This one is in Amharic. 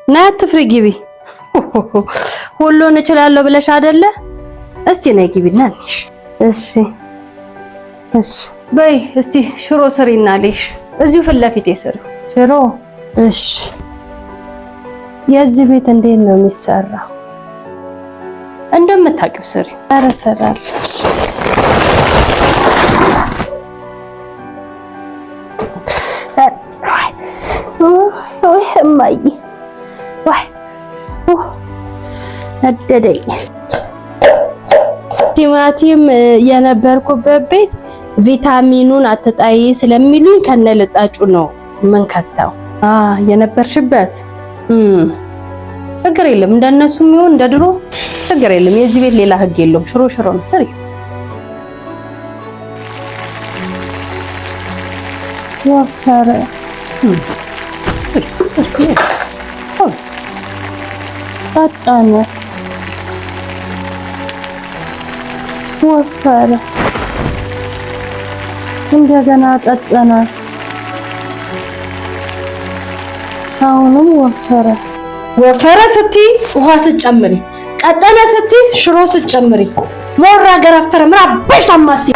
ናት ትፍሪ ግቢ ሁሉን እችላለሁ ብለሽ አይደለ? እስቲ ነይ ግቢና እንሽ። እሺ በይ እስቲ ሽሮ ስሪና ልሽ እዚሁ ፊት ለፊቴ ስሪ ሽሮ። እሺ የዚህ ቤት እንዴት ነው የሚሰራው? እንደምታውቂው ስሪ። ኧረ ሰራለሽ። እማዬ ነደደኝ። ቲማቲም የነበርኩበት ቤት ቪታሚኑን አትጣይ ስለሚሉኝ ከነልጣጩ ነው መንከታው። የነበርሽበት ችግር የለም። እንደነሱም ይሁን እንደ ድሮ ችግር የለም። የዚህ ቤት ሌላ ህግ የለውም። ሽሮ ሽሮ ነው። ስሪ ወፈረ ቀጠነ ወፈረ እንደገና ቀጠነ አሁንም ወፈረ። ወፈረ ስትይ ውሃ ስትጨምሪ፣ ቀጠነ ስትይ ሽሮ ስትጨምሪ ሞራ ገረፈረ ምን አባሽ ታማሲ